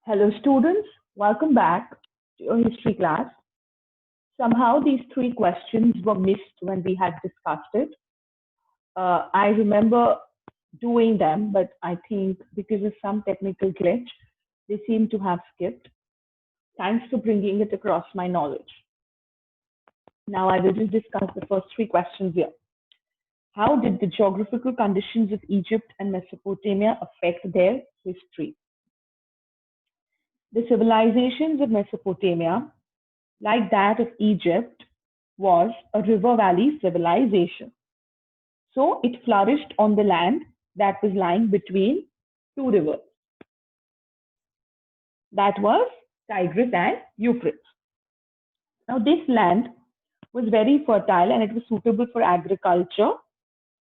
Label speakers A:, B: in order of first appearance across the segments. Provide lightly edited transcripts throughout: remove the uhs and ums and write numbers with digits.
A: Hello, students. Welcome back to your history class. Somehow, these three questions were missed when we had discussed it. I remember doing them, but I think because of some technical glitch, they seem to have skipped. Thanks for bringing it across my knowledge. Now, I will just discuss the first three questions here. How did the geographical conditions of Egypt and Mesopotamia affect their history? The civilizations of Mesopotamia, like that of Egypt, was a river valley civilization. So it flourished on the land that was lying between two rivers. That was Tigris and Euphrates. Now, this land was very fertile and it was suitable for agriculture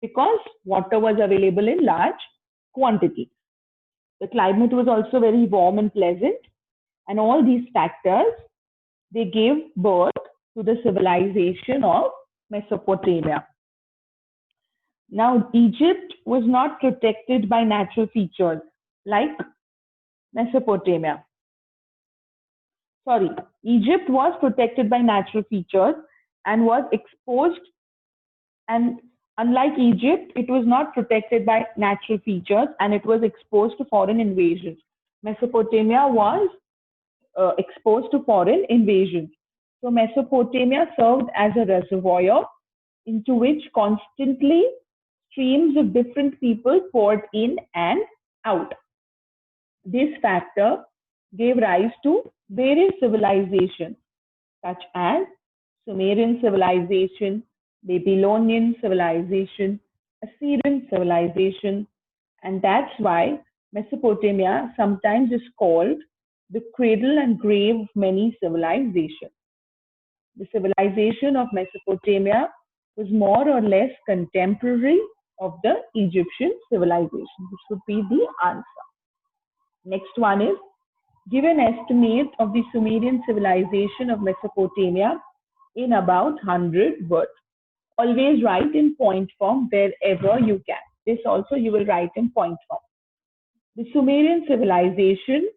A: because water was available in large quantities. The climate was also very warm and pleasant, and all these factors they gave birth to the civilization of Mesopotamia. Now, Egypt was not protected by natural features like Mesopotamia. Sorry, Egypt was protected by natural features and was exposed, and unlike Egypt, it was not protected by natural features and it was exposed to foreign invasions. Mesopotamia was exposed to foreign invasions. So Mesopotamia served as a reservoir into which constantly streams of different people poured in and out. This factor gave rise to various civilizations such as Sumerian civilization, Babylonian civilization, Assyrian civilization, and that's why Mesopotamia sometimes is called the cradle and grave of many civilizations. The civilization of Mesopotamia was more or less contemporary of the Egyptian civilization. This would be the answer. Next one is, give an estimate of the Sumerian civilization of Mesopotamia in about 100 words. Always write in point form wherever you can. This also you will write in point form. The Sumerian civilization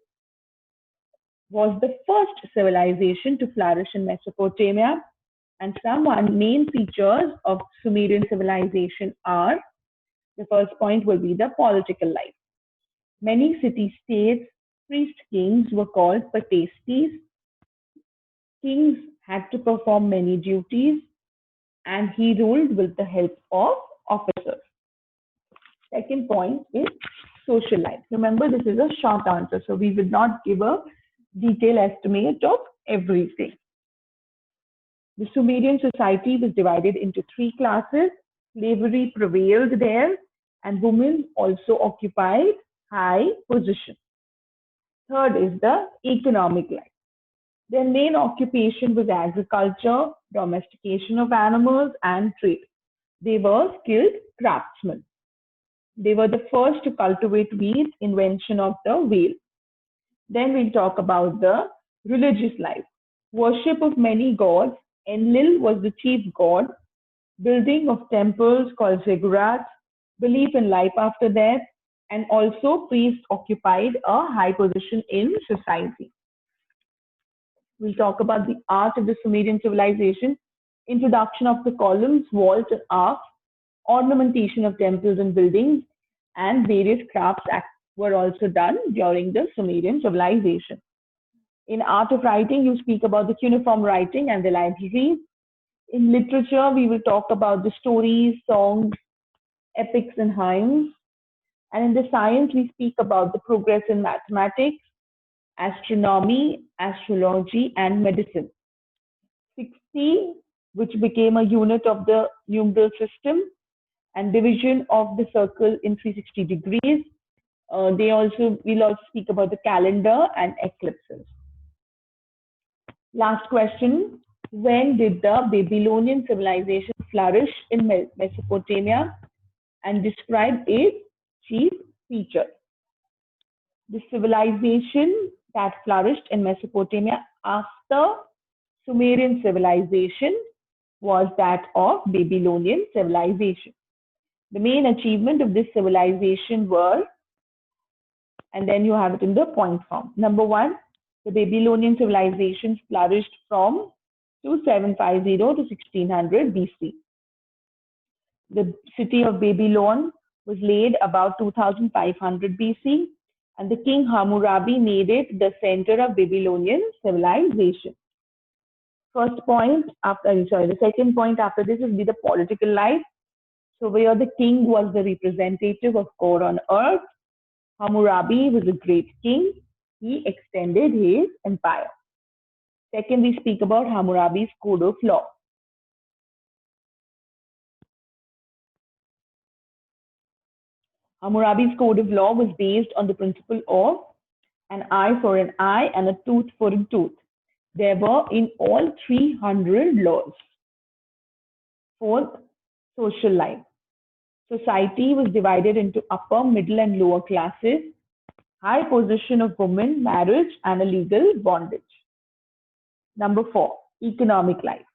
A: was the first civilization to flourish in Mesopotamia, and some main features of Sumerian civilization are, the first point will be the political life. Many city-states, priest-kings were called patestes. Kings had to perform many duties, and he ruled with the help of officers. Second point is social life. Remember, this is a short answer, so we will not give a detailed estimate of everything. The Sumerian society was divided into three classes. Slavery prevailed there, and women also occupied high position. Third is the economic life. Their main occupation was agriculture, domestication of animals, and trade. They were skilled craftsmen. They were the first to cultivate wheat, invention of the wheel. Then we'll talk about the religious life. Worship of many gods. Enlil was the chief god. Building of temples called ziggurats. Belief in life after death. And also priests occupied a high position in society. We'll talk about the art of the Sumerian civilization. Introduction of the columns, vaults, and arcs. Ornamentation of temples and buildings. And various crafts were also done during the Sumerian civilization. In art of writing, you speak about the cuneiform writing and the libraries. In literature, we will talk about the stories, songs, epics, and hymns. And in the science, we speak about the progress in mathematics, astronomy, astrology, and medicine. 60, which became a unit of the numeral system, and division of the circle in 360 degrees. We'll also speak about the calendar and eclipses. Last question. When did the Babylonian civilization flourish in Mesopotamia, and describe its chief features? The civilization that flourished in Mesopotamia after Sumerian civilization was that of Babylonian civilization. The main achievement of this civilization were and then you have it in the point form. Number one, the Babylonian civilization flourished from 2750 to 1600 BC. The city of Babylon was laid about 2500 BC, and the king Hammurabi made it the center of Babylonian civilization. The second point after this is the political life. So where the king was the representative of God on earth, Hammurabi was a great king. He extended his empire. Second, we speak about Hammurabi's code of law. Hammurabi's code of law was based on the principle of an eye for an eye and a tooth for a tooth. There were in all 300 laws. Fourth, social life. Society was divided into upper, middle, and lower classes, high position of women, marriage, and a legal bondage. Number four, economic life.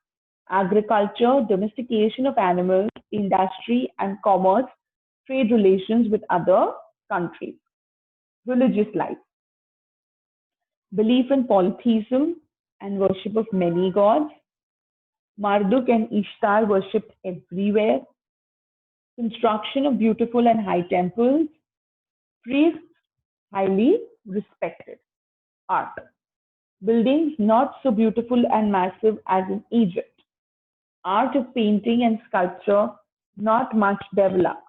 A: Agriculture, domestication of animals, industry and commerce, trade relations with other countries. Religious life. Belief in polytheism and worship of many gods. Marduk and Ishtar worshipped everywhere. Construction of beautiful and high temples. Priests highly respected. Art. Buildings not so beautiful and massive as in Egypt. Art of painting and sculpture not much developed.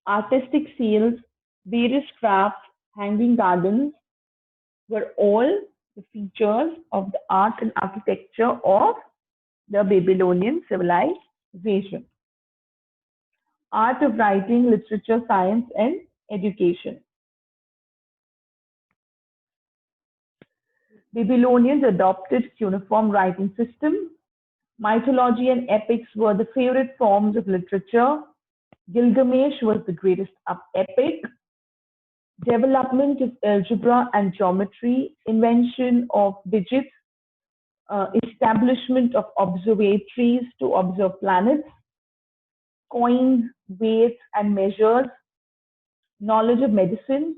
A: Artistic sales, various crafts, hanging gardens were all the features of the art and architecture of the Babylonian civilization. Art of writing, literature, science, and education. Babylonians adopted cuneiform writing system. Mythology and epics were the favorite forms of literature. Gilgamesh was the greatest epic. Development of algebra and geometry, invention of digits, establishment of observatories to observe planets, coins, weights and measures, knowledge of medicine,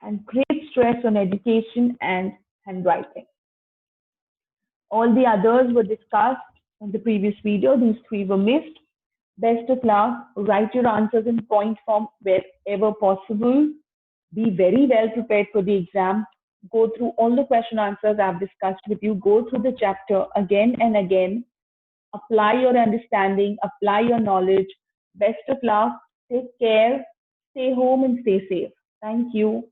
A: and great stress on education and handwriting. All the others were discussed in the previous video. These three were missed. Best of luck. Write your answers in point form wherever possible. Be very well prepared for the exam. Go through all the question answers I've discussed with you. Go through the chapter again and again. Apply your understanding. Apply your knowledge. Best of luck. Take care. Stay home and stay safe. Thank you.